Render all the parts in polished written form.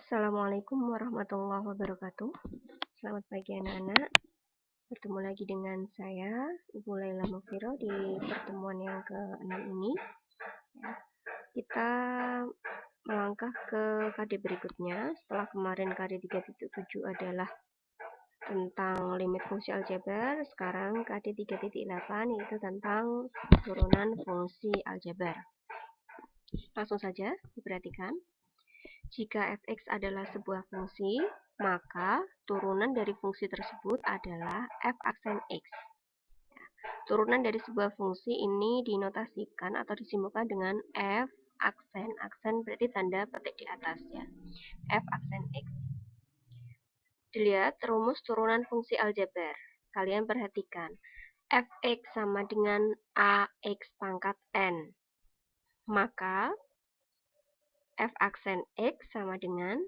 Assalamualaikum warahmatullahi wabarakatuh. Selamat pagi anak-anak. Bertemu lagi dengan saya, Ibu Laila Mufiro, di pertemuan yang ke-6 ini. Kita melangkah ke KD berikutnya. Setelah kemarin KD 3.7 adalah tentang limit fungsi aljabar, sekarang KD 3.8 yaitu tentang turunan fungsi aljabar. Langsung saja diperhatikan. Jika fx adalah sebuah fungsi, maka turunan dari fungsi tersebut adalah f aksen x. Turunan dari sebuah fungsi ini dinotasikan atau disimbolkan dengan f aksen. Aksen berarti tanda petik di atas ya. F aksen x. Dilihat rumus turunan fungsi aljabar. Kalian perhatikan. Fx sama dengan ax pangkat n. Maka f aksen x sama dengan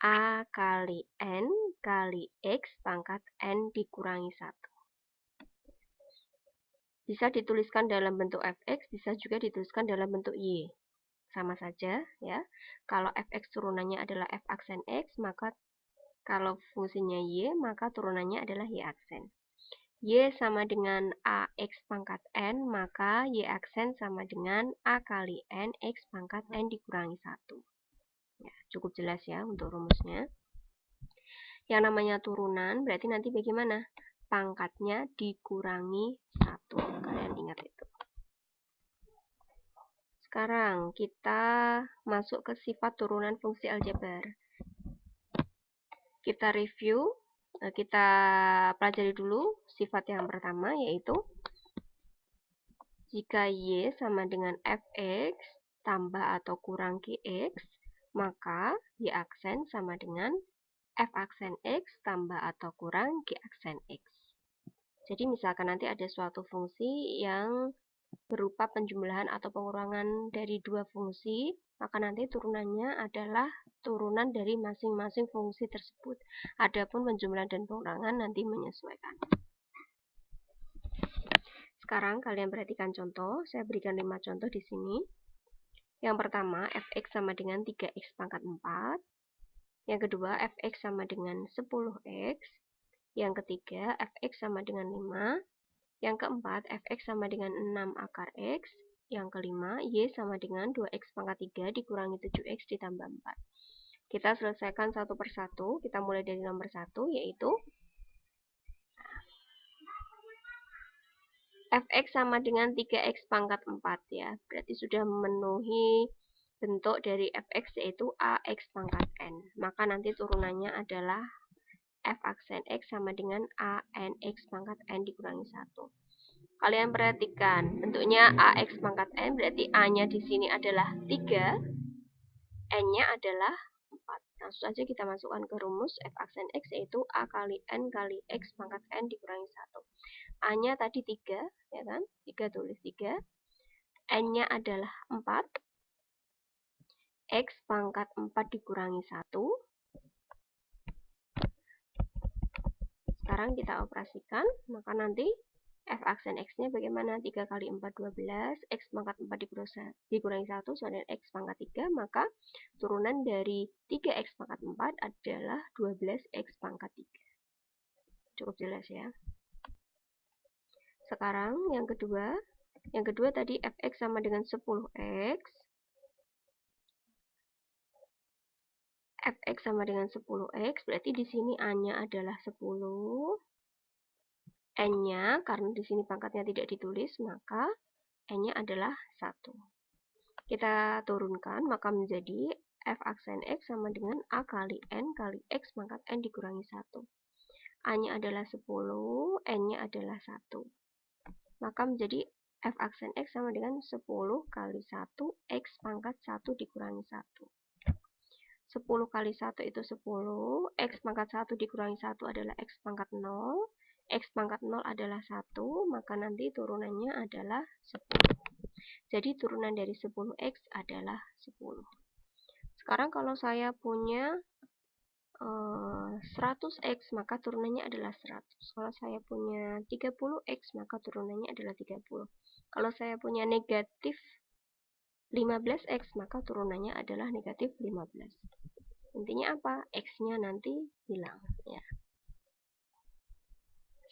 a kali n kali x pangkat n dikurangi 1. Bisa dituliskan dalam bentuk fx, bisa juga dituliskan dalam bentuk y. Sama saja ya. Kalau fx turunannya adalah f aksen x, maka kalau fungsinya y, maka turunannya adalah y aksen. Y sama dengan ax pangkat n, maka y aksen sama dengan a kali n x pangkat n dikurangi 1. Ya, cukup jelas ya untuk rumusnya. Yang namanya turunan berarti nanti bagaimana? Pangkatnya dikurangi 1. Kalian ingat itu. Sekarang kita masuk ke sifat turunan fungsi aljabar. Kita review, kita pelajari dulu sifat yang pertama, yaitu jika y sama dengan fx tambah atau kurang gx, maka y aksen sama dengan f aksen x tambah atau kurang g aksen x. Jadi misalkan nanti ada suatu fungsi yang berupa penjumlahan atau pengurangan dari dua fungsi, maka nanti turunannya adalah turunan dari masing-masing fungsi tersebut. Adapun penjumlahan dan pengurangan nanti menyesuaikan. Sekarang kalian perhatikan contoh, saya berikan 5 contoh di sini. Yang pertama, fx sama dengan 3x pangkat 4. Yang kedua, fx sama dengan 10x. Yang ketiga, fx sama dengan 5. Yang keempat, fx sama dengan 6 akar x. Yang kelima, y sama dengan 2x pangkat 3 dikurangi 7x ditambah 4. Kita selesaikan satu persatu. Kita mulai dari nomor 1, yaitu fx sama dengan 3x pangkat 4 ya. Berarti sudah memenuhi bentuk dari fx, yaitu ax pangkat n. Maka nanti turunannya adalah f aksen x sama dengan anx pangkat n dikurangi 1. Kalian perhatikan, bentuknya ax pangkat n, berarti a-nya di sini adalah 3, n-nya adalah 4. Langsung saja kita masukkan ke rumus f aksen x, yaitu a kali n kali x pangkat n dikurangi 1. A-nya tadi 3, ya kan? 3 tulis 3. N-nya adalah 4. X pangkat 4 dikurangi 1. Sekarang kita operasikan, maka nanti f aksen x-nya bagaimana? 3 kali 4, 12. X pangkat 4 dikurangi 1, sama dengan x pangkat 3. Maka turunan dari 3x pangkat 4 adalah 12x pangkat 3. Cukup jelas ya. Sekarang yang kedua tadi fx sama dengan 10x. Fx sama dengan 10x, berarti di sini a-nya adalah 10. N-nya, karena di sini pangkatnya tidak ditulis, maka N-nya adalah 1. Kita turunkan, maka menjadi f aksen x sama dengan a kali n kali x pangkat n dikurangi 1. A-nya adalah 10, N-nya adalah 1. Maka menjadi f aksen x sama dengan 10 kali 1, x pangkat 1 dikurangi 1. 10 kali 1 itu 10, x pangkat 1 dikurangi 1 adalah x pangkat 0, x pangkat 0 adalah 1, maka nanti turunannya adalah 10. Jadi turunan dari 10x adalah 10. Sekarang kalau saya punya 100x, maka turunannya adalah 100. Kalau saya punya 30x, maka turunannya adalah 30. Kalau saya punya negatif 15x, maka turunannya adalah negatif 15. Intinya apa? X-nya nanti hilang. Ya.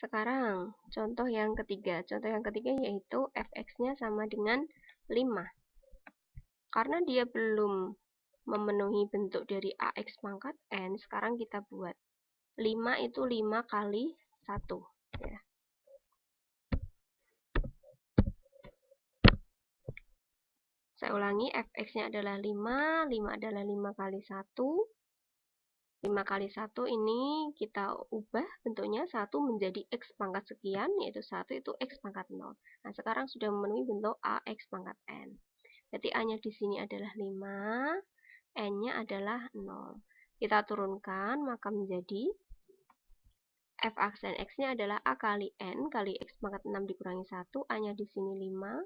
Sekarang, contoh yang ketiga. Contoh yang ketiga yaitu fx-nya sama dengan 5. Karena dia belum memenuhi bentuk dari ax pangkat n, sekarang kita buat 5 itu 5 kali 1. Ya. Saya ulangi, fx-nya adalah 5, 5 adalah 5 kali 1. 5 kali 1 ini kita ubah bentuknya 1 menjadi x pangkat sekian, yaitu 1 itu x pangkat 0. Nah, sekarang sudah memenuhi bentuk ax pangkat n. Berarti a-nya di sini adalah 5, n-nya adalah 0. Kita turunkan, maka menjadi f aksen x-nya adalah a kali n kali x pangkat 6 dikurangi 1, a-nya di sini 5,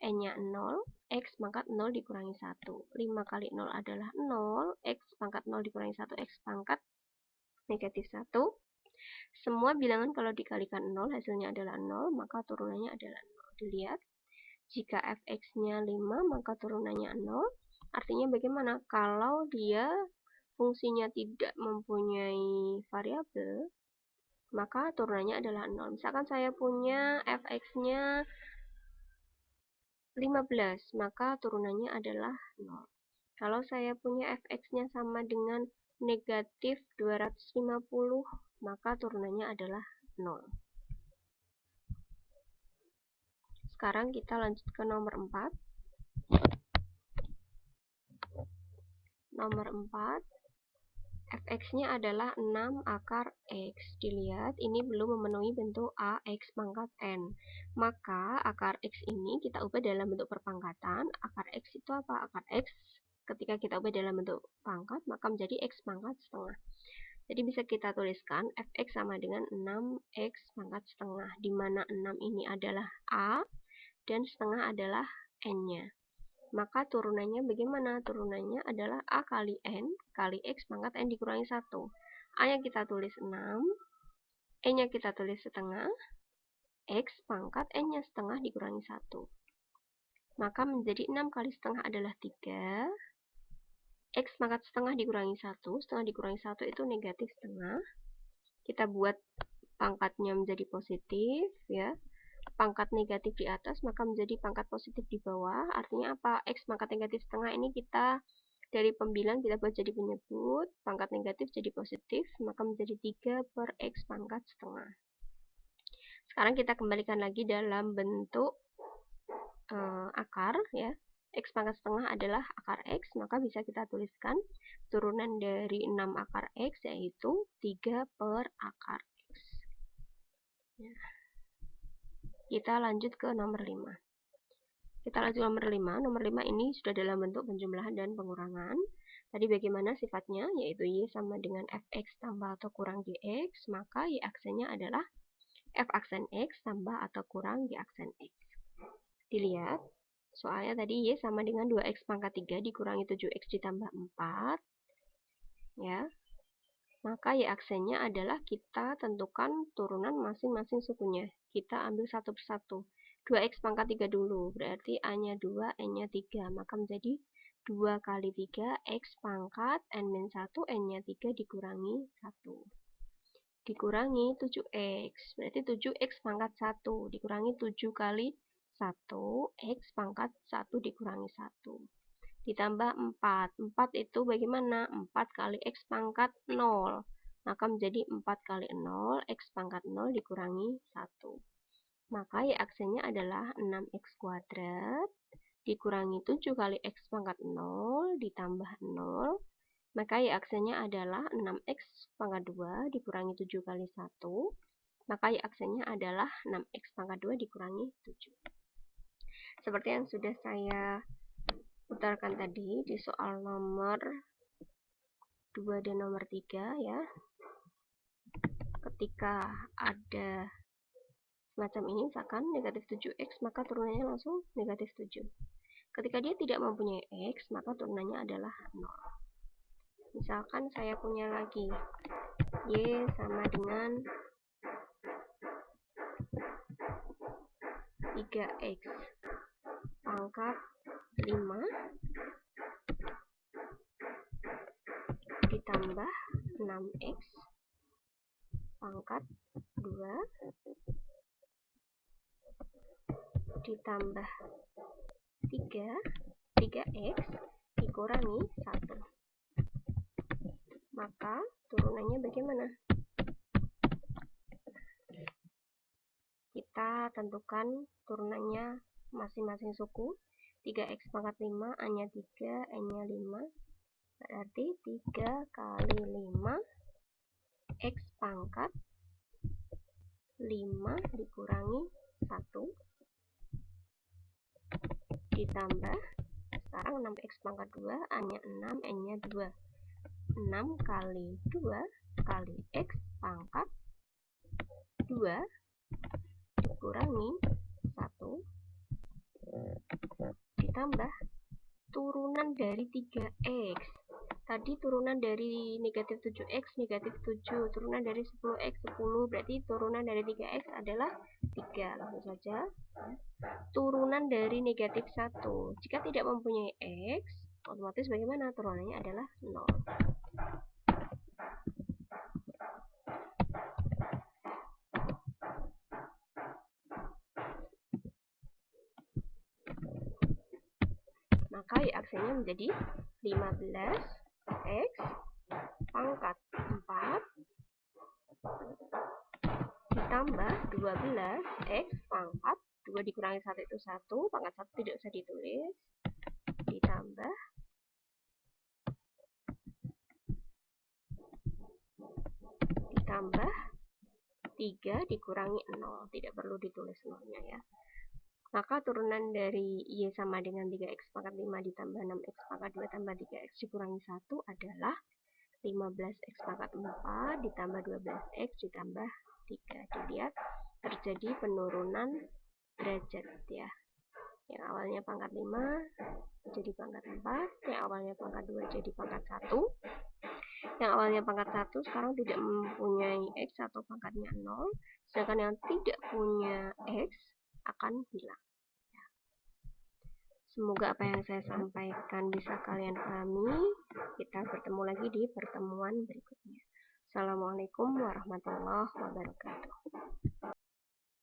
n-nya 0, x pangkat 0 dikurangi 1. 5 kali 0 adalah 0, x pangkat 0 dikurangi 1, x pangkat negatif 1. Semua bilangan kalau dikalikan 0, hasilnya adalah 0, maka turunannya adalah 0. Dilihat, jika fx-nya 5, maka turunannya 0. Artinya bagaimana? Kalau dia fungsinya tidak mempunyai variabel, maka turunannya adalah 0. Misalkan saya punya fx-nya 15, maka turunannya adalah 0. Kalau saya punya fx-nya sama dengan negatif 250, maka turunannya adalah 0. Sekarang kita lanjut ke nomor 4. Nomor 4, fx-nya adalah 6 akar x. Dilihat, ini belum memenuhi bentuk ax pangkat n. Maka akar x ini kita ubah dalam bentuk perpangkatan. Akar x itu apa? Akar x ketika kita ubah dalam bentuk pangkat, maka menjadi x pangkat setengah. Jadi bisa kita tuliskan fx sama dengan 6x pangkat setengah, di mana 6 ini adalah a dan setengah adalah n-nya. Maka turunannya bagaimana? Turunannya adalah a kali n kali x pangkat n dikurangi 1. A-nya kita tulis 6, e-nya kita tulis setengah, x pangkat n-nya setengah dikurangi 1. Maka menjadi 6 kali setengah adalah 3, x pangkat setengah dikurangi 1, setengah dikurangi 1 itu negatif setengah. Kita buat pangkatnya menjadi positif, ya. Pangkat negatif di atas, maka menjadi pangkat positif di bawah. Artinya apa? X pangkat negatif setengah ini kita dari pembilang kita buat jadi penyebut, pangkat negatif jadi positif, maka menjadi 3 per X pangkat setengah. Sekarang kita kembalikan lagi dalam bentuk akar, ya. X pangkat setengah adalah akar X, maka bisa kita tuliskan turunan dari 6 akar X, yaitu 3 per akar X. Ya. Kita lanjut ke nomor 5. Kita lanjut nomor 5. Nomor 5 ini sudah dalam bentuk penjumlahan dan pengurangan. Tadi bagaimana sifatnya? Yaitu Y sama dengan Fx tambah atau kurang Gx, maka Y aksennya adalah F aksen X tambah atau kurang Y aksen X. Dilihat, soalnya tadi Y sama dengan 2X pangkat 3 dikurangi 7X ditambah 4. Ya. Maka Y aksennya adalah kita tentukan turunan masing-masing sukunya. Kita ambil satu persatu. 2X pangkat 3 dulu, berarti A-nya 2, N-nya 3. Maka menjadi 2 kali 3, X pangkat N-1, N-nya 3 dikurangi 1. Dikurangi 7X, berarti 7X pangkat 1. Dikurangi 7 kali 1, X pangkat 1 dikurangi 1. Ditambah 4. 4 itu bagaimana? 4 kali X pangkat 0. Maka menjadi 4 kali 0, X pangkat 0 dikurangi 1. Maka Y aksennya adalah 6X kuadrat dikurangi 7 kali X pangkat 0 ditambah 0. Maka Y aksennya adalah 6X pangkat 2 dikurangi 7 kali 1. Maka Y aksennya adalah 6X pangkat 2 dikurangi 7. Seperti yang sudah saya putarkan tadi di soal nomor 2 dan nomor 3, ya. Ketika ada semacam ini, misalkan negatif 7X, maka turunannya langsung negatif 7. Ketika dia tidak mempunyai X, maka turunannya adalah 0. Misalkan saya punya lagi Y sama dengan 3X pangkat 5 ditambah 6x pangkat 2 ditambah 3x dikurangi 1. Maka turunannya bagaimana? Kita tentukan turunannya masing-masing suku. 3x pangkat 5, A-nya 3, N-nya 5. Berarti 3 kali 5 x pangkat 5 dikurangi 1 ditambah, sekarang 6x pangkat 2, A-nya 6, N-nya 2. 6 kali 2 kali x pangkat 2 dikurangi 1 ditambah turunan dari 3x. Tadi turunan dari negatif 7x, negatif 7. Turunan dari 10x, 10. Berarti turunan dari 3x adalah 3. Langsung saja. Turunan dari negatif 1. Jika tidak mempunyai x, otomatis bagaimana? Turunannya adalah 0. Maka Y-aksesnya menjadi 15x pangkat 4 ditambah 12x pangkat 2 dikurangi 1 itu 1, pangkat 1 tidak usah ditulis, ditambah 3 dikurangi 0, tidak perlu ditulis 0-nya ya. Maka turunan dari Y sama dengan 3x pangkat 5 ditambah 6x pangkat 2 tambah 3x dikurangi 1 adalah 15x pangkat 4 ditambah 12x ditambah 3. Dilihat terjadi penurunan derajat ya. Yang awalnya pangkat 5 jadi pangkat 4, yang awalnya pangkat 2 jadi pangkat 1. Yang awalnya pangkat 1 sekarang tidak mempunyai x atau pangkatnya 0, sedangkan yang tidak punya x akan hilang. Semoga apa yang saya sampaikan bisa kalian pahami. Kita bertemu lagi di pertemuan berikutnya. Assalamualaikum warahmatullahi wabarakatuh.